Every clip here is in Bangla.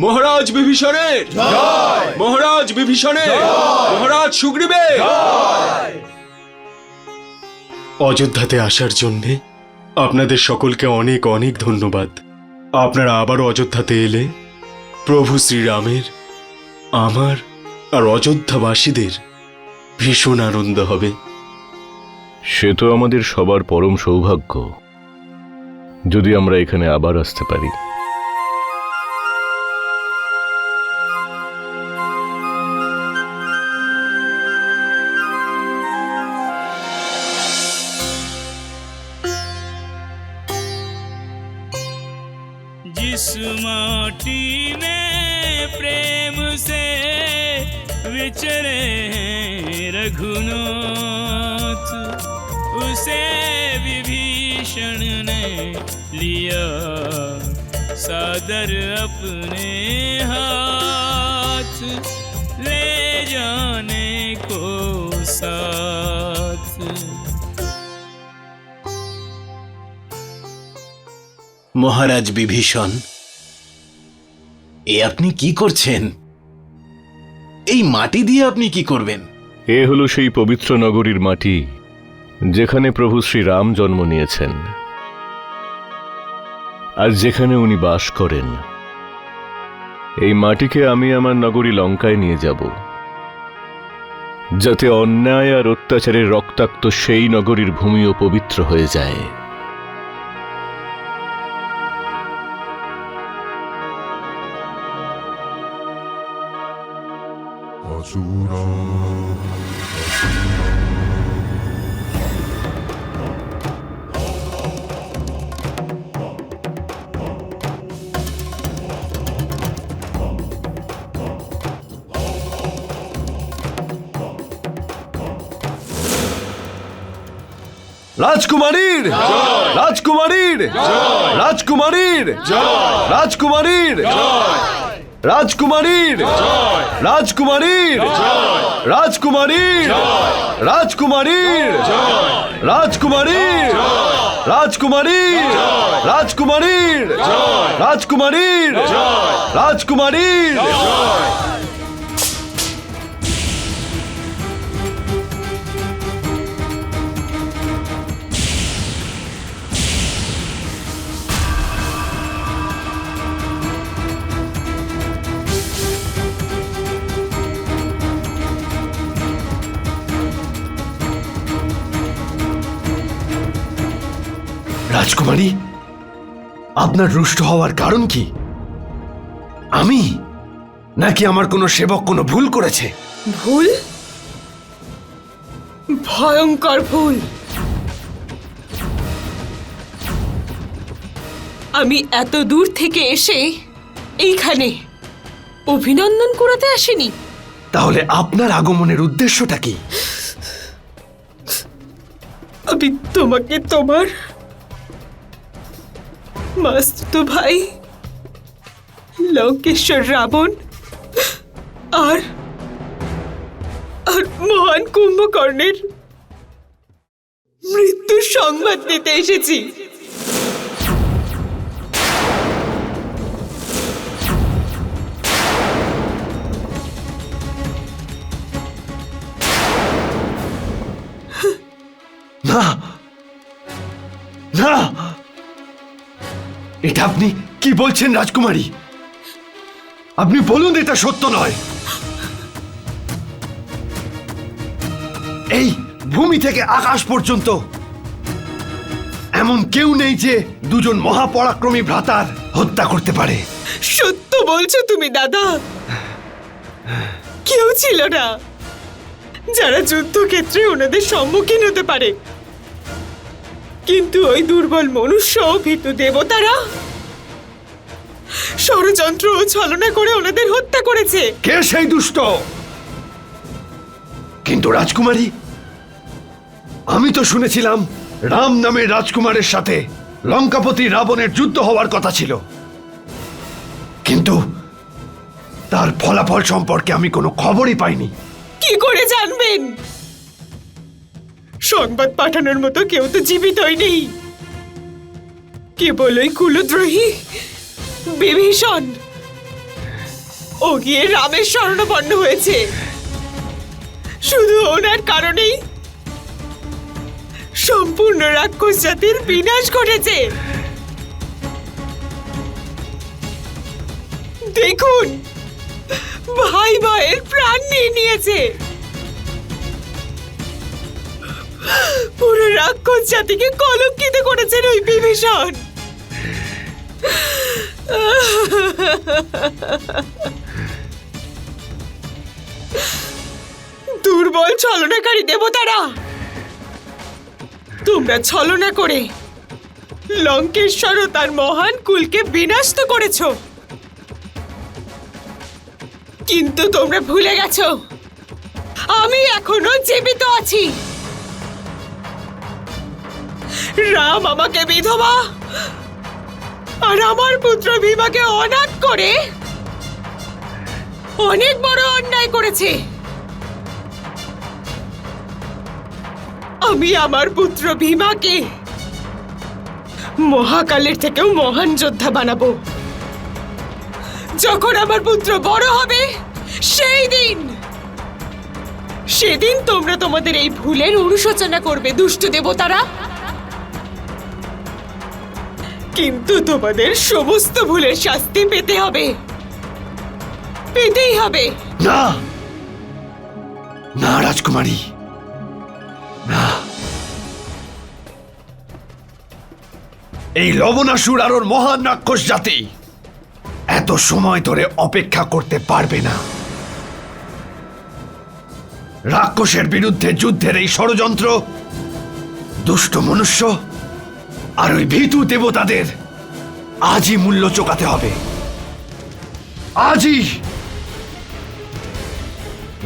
মহারাজ বিভীষণের জয়, মহারাজ বিভীষণের জয়, মহারাজ সুগ্রীবের জয়। অযোধ্যাতে আসার জন্যে আপনাদের সকলকে অনেক অনেক ধন্যবাদ। আপনারা আবারও অযোধ্যাতে এলে প্রভু শ্রীরামের, আমার আর অযোধ্যাবাসীদের ভীষণ আনন্দ হবে। সে তো আমাদের সবার পরম সৌভাগ্য যদি আমরা এখানে আবার আসতে পারি। जिस माटी में प्रेम से विचरे रघुनाथ, उसे विभीषण ने लिया सादर अपने हाथ, ले जाने को साथ। মহারাজ বিভীষণ, এ আপনি কি করছেন? এই মাটি দিয়ে আপনি কি করবেন? এ হলো সেই পবিত্র নগরীর মাটি যেখানে প্রভু শ্রীরাম জন্ম নিয়েছেন আর যেখানে উনি বাস করেন। এই মাটিকে আমি আমার নগরী লঙ্কায় নিয়ে যাব, যাতে অন্যায় আর অত্যাচারের রক্তাক্ত সেই নগরীর ভূমিও পবিত্র হয়ে যায়। রাজকুমারীর রাজকুমারীর রাজকুমারীর রাজকুমারীর রাজকুমারীর রাজকুমারীর রাজকুমারীর রাজকুমারীর রাজকুমারীর রাজকুমারীর রাজকুমারীর রাজকুমারীর রাজকুমারীর। রাজকুমারী, আপনার রুষ্ট হওয়ার কারণ কি? আমি নাকি আমার কোনো সেবক কোনো ভুল করেছে? ভুল? ভয়ঙ্কর ভুল। আমি এত দূর থেকে এসে এইখানে অভিনন্দন করাতে আসিনি। তাহলে আপনার আগমনের উদ্দেশ্যটা কি? আমি তোমাকে তোমার মাস্তুতো ভাই লঙ্কেশ্বর রাবণ আর মহান কুম্ভকর্ণের মৃত্যুর সংবাদ দিতে এসেছি। না না, এটা আপনি কি বলছেন রাজকুমারী? আপনি বলুন এটা সত্য নয়। এই ভূমি থেকে আকাশ পর্যন্ত এমন কেউ নেই যে দুজন মহাপরাক্রমী ভ্রাতার হত্যা করতে পারে। সত্য বলছো তুমি দাদা? কেউ ছিল না যারা যুদ্ধক্ষেত্রে ওনাদের সম্মুখীন হতে পারে, কিন্তু ওই দুর্বল মনুষ্য ভীতু দেবতারা ষড়যন্ত্র ও ছলনা করে ওনাদের হত্যা করেছে। কে সেই দুষ্ট? কিন্তু রাজকুমারী, আমি তো শুনেছিলাম রাম নামের রাজকুমারের সাথে লঙ্কাপতি রাবণের যুদ্ধ হওয়ার কথা ছিল, কিন্তু তার ফলাফল সম্পর্কে আমি কোনো খবরই পাইনি। কি করে জানবেন? সংবাদ পাঠানোর মতো কেউ তো জীবিতই নেই, কেবল ওই কুলদ্রোহী বিভীষণ। ও গিয়ে রামের শরণাপন্ন হয়েছে। শুধু ওনার কারণেই সম্পূর্ণ রাক্ষস জাতির বিনাশ ঘটেছে। দেখুন, ভাই ভাইয়ের প্রাণ নিয়ে নিয়েছে। পুরো রাক্ষস জাতিকে কলঙ্কিত করেছেন ওই বিভীষণ। দুর্বল ছলনাকারী দেবতারা, তোমরা ছলনা করে লঙ্কেশ্বর ও তার মহান কুলকে বিনাশ তো করেছ, কিন্তু তোমরা ভুলে গেছো আমি এখনো জীবিত আছি। রাম আমাকে বিধবা আর আমার পুত্র ভীমাকে অনাথ করে অনেক বড় অন্যায় করেছে। আমি আমার পুত্র ভীমাকে মহাকালের থেকেও মহান যোদ্ধা বানাবো। যখন আমার পুত্র বড় হবে সেদিন তোমরা তোমাদের এই ভুলের অনুশোচনা করবে দুষ্ট দেবতারা। কিন্তু তোমাদের সমস্ত ভুলের শাস্তি পেতেই হবে। না না রাজকুমারী, না। এই লবণাসুর আর ওর মহান রাক্ষস জাতি এত সময় ধরে অপেক্ষা করতে পারবে না। রাক্ষসের বিরুদ্ধে যুদ্ধের এই ষড়যন্ত্র দুষ্ট মনুষ্য আর ওই ভীতু দেবতাদের আজই মূল্য চোকাতে হবে, আজই।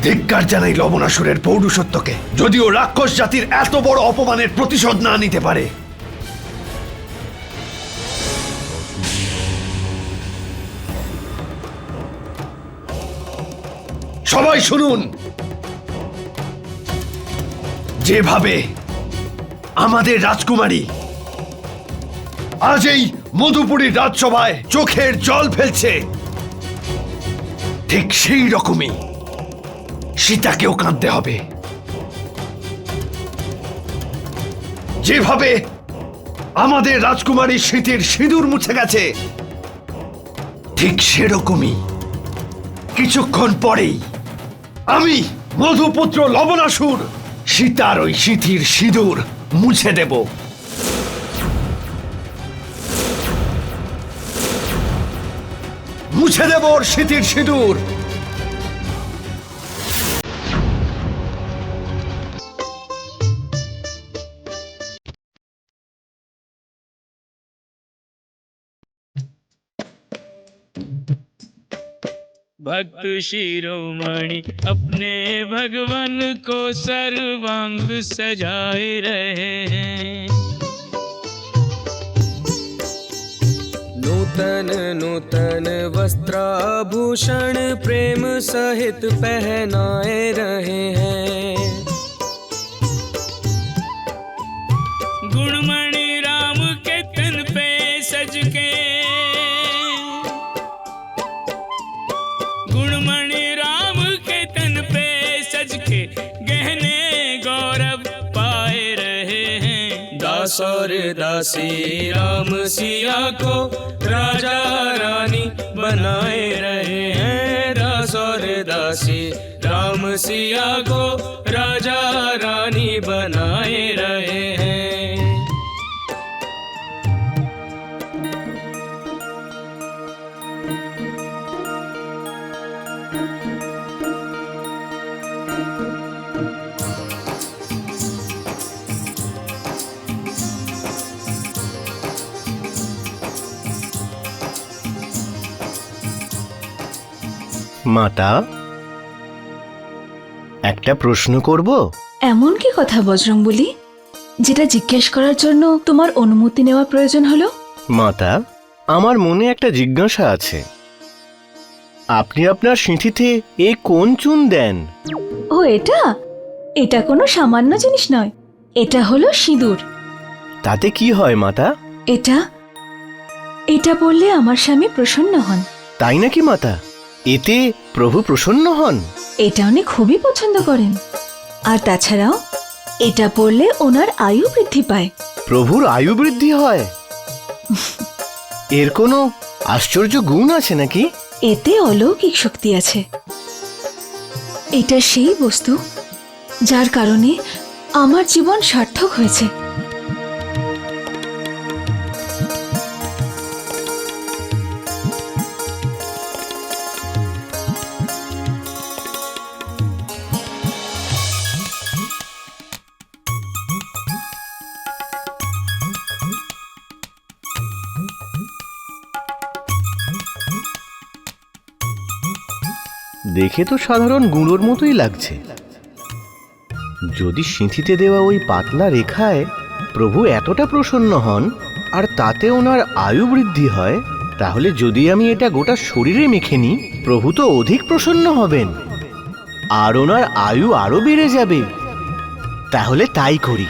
ধিক্কার জানাই লবণাসুরের পৌরুষত্বকে, যদিও রাক্ষস জাতির এত বড় অপমানের প্রতিশোধ না নিতে পারে। সবাই শুনুন, যেভাবে আমাদের রাজকুমারী আজ এই মধুপুরীর রাজসভায় চোখের জল ফেলছে, ঠিক সেই রকমই সীতাকেও কাঁদতে হবে। যেভাবে আমাদের রাজকুমারী সীতার সিঁদুর মুছে গেছে, ঠিক সেরকমই কিছুক্ষণ পরেই আমি মধুপুত্র লবণাসুর সীতার ওই সিঁথির সিঁদুর মুছে দেব। মুছে দেব ওর সিঁথির সিঁদুর। भक्त शिरोमणि अपने भगवान को सर्वांग सजाए रहे हैं। नूतन नूतन वस्त्राभूषण प्रेम सहित पहनाए रहे हैं। गुणमणि राम के तन पे सज के, गुणमणि राम के तन पे सज के गहने गौरव पाए रहे हैं। दास और दासी राम सिया को राजा रानी बनाए रहे हैं। दास और दासी राम सिया को राजा रानी बनाए रहे हैं। মাতা, একটা প্রশ্ন করব? এমন কি কথা বজরংবলী, যেটা জিজ্ঞেস করার জন্য তোমার অনুমতি নেওয়ার প্রয়োজন হলো? মাতা, আমার মনে একটা জিজ্ঞাসা আছে। আপনি আপনার সিঁথিতে কোন চুন দেন? ও, এটা কোনো সামান্য জিনিস নয়। এটা হলো সিঁদুর। তাতে কি হয় মাতা? এটা এটা পরলে আমার স্বামী প্রসন্ন হন। তাই নাকি মাতা? এতে প্রভু প্রসন্ন হন? এটা উনি খুবই পছন্দ করেন। আর তাছাড়াও এটা পরলে ওনার আয়ু বৃদ্ধি পায়। প্রভুর আয়ু বৃদ্ধি হয়? এর কোনো আশ্চর্য গুণ আছে নাকি? এতে অলৌকিক শক্তি আছে। এটা সেই বস্তু যার কারণে আমার জীবন সার্থক হয়েছে। দেখে তো সাধারণ গুঁড়োর মতোই লাগছে। যদি সিঁথিতে দেওয়া ওই পাতলা রেখায় প্রভু এতটা প্রসন্ন হন আর তাতে ওনার আয়ু বৃদ্ধি হয়, তাহলে যদি আমি এটা গোটা শরীরে মেখে নিই, প্রভু তো অধিক প্রসন্ন হবেন আর ওনার আয়ু আরো বেড়ে যাবে। তাহলে তাই করি।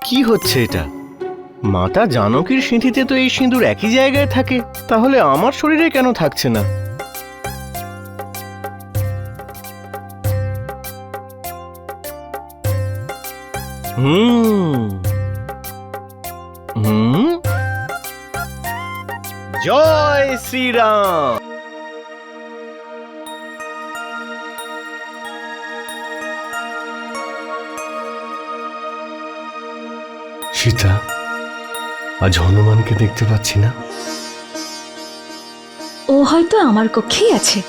কি হচ্ছে এটা? মাতা জানকীর সিঁথিতে তো এই সিঁদুর একই জায়গায় থাকে, তাহলে আমার শরীরে কেন থাকছে না? জয় শ্রীরাম। সীতা, আজ হনুমানকে দেখতে পাচ্ছি না। ও হয়তো আমার কক্ষেই আছে।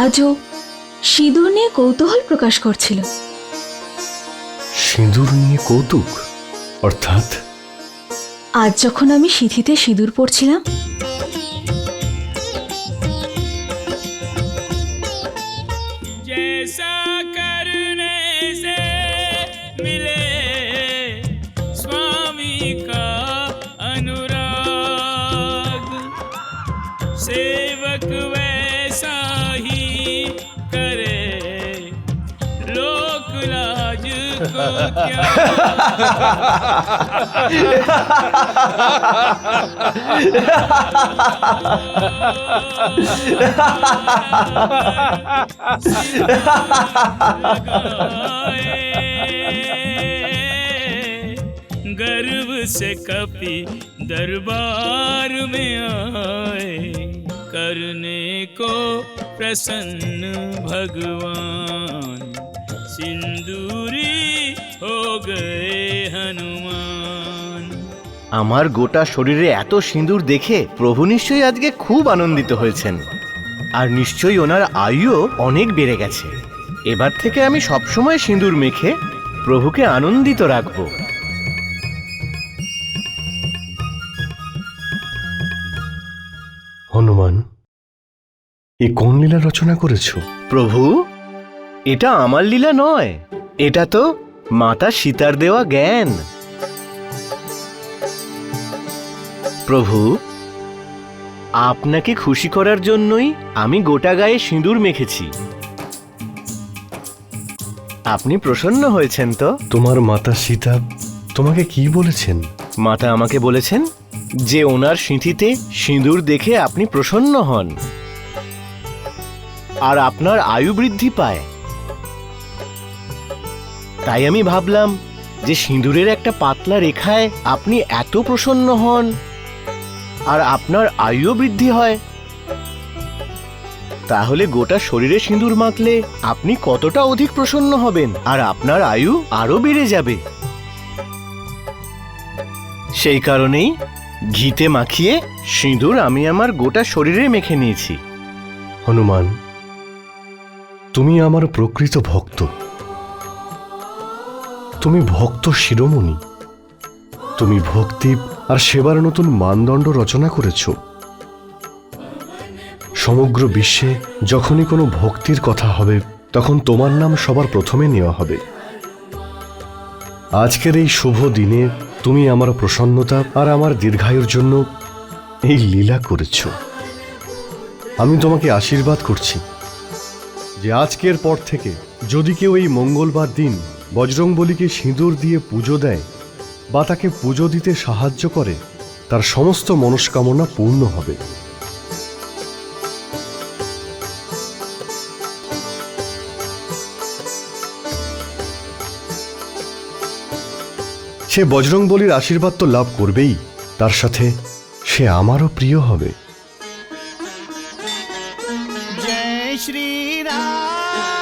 আজও সিঁদুর নিয়ে কৌতূহল প্রকাশ করছিল। সিঁদুর নিয়ে কৌতুক? অর্থাৎ? আজ যখন আমি সিঁথিতে সিঁদুর পরছিলাম, जैसा करने से मिले स्वामी का अनुराग, सेवक वैसा ही करे लोक लाज को क्या। गर्व से कपि दरबार में आए, करने को प्रसन्न भगवान, सिंदूरी हो गए हनुमान। আমার গোটা শরীরে এত সিঁদুর দেখে প্রভু নিশ্চয়ই আজকে খুব আনন্দিত হয়েছেন, আর নিশ্চয়ই ওনার আয়ুও অনেক বেড়ে গেছে। এবার থেকে আমি সবসময় সিঁদুর মেখে প্রভুকে আনন্দিত রাখব। হনুমান, এ কোন লীলা রচনা করেছো? প্রভু, এটা আমার লীলা নয়, এটা তো মাতা সীতার দেওয়া জ্ঞান। প্রভু, আপনাকে খুশি করার জন্যই আমি গোটা গায়ে সিঁদুর মেখেছি। আপনি প্রসন্ন হয়েছেন তো? তোমার মাতা সীতা তোমাকে কি বলেছেন? মাতা আমাকে বলেছেন যে ওনার সিঁথিতে সিঁদুর দেখে আপনি প্রসন্ন হন আর আপনার আয়ু বৃদ্ধি পায়। তাই আমি ভাবলাম যে সিঁদুরের একটা পাতলা রেখায় আপনি এত প্রসন্ন হন আর আপনার আয়ু বৃদ্ধি হয়, তাহলে গোটা শরীরে সিঁদুর মাখলে আপনি কতটা অধিক প্রসন্ন হবেন আর আপনার আয়ু আরো বেড়ে যাবে। সেই কারণেই ঘিতে মাখিয়ে সিঁদুর আমি আমার গোটা শরীরে মেখে নিয়েছি। হনুমান, তুমি আমার প্রকৃত ভক্ত। তুমি ভক্ত শিরোমণি। তুমি ভক্তি আর সেবার নতুন মানদণ্ড রচনা করেছ। সমগ্র বিশ্বে যখনই কোনো ভক্তির কথা হবে তখন তোমার নাম সবার প্রথমে নেওয়া হবে। আজকের এই শুভ দিনে তুমি আমার প্রসন্নতা আর আমার দীর্ঘায়ুর জন্য এই লীলা করেছ। আমি তোমাকে আশীর্বাদ করছি যে আজকের পর থেকে যদি কেউ এই মঙ্গলবার দিন বজরংবলীকে সিঁদুর দিয়ে পুজো দেয় বা তাকে পুজো দিতে সাহায্য করে, তার সমস্ত মনস্কামনা পূর্ণ হবে। সে বজরংবলীর আশীর্বাদ তো লাভ করবেই, তার সাথে সে আমারও প্রিয় হবে। জয় শ্রী রাম।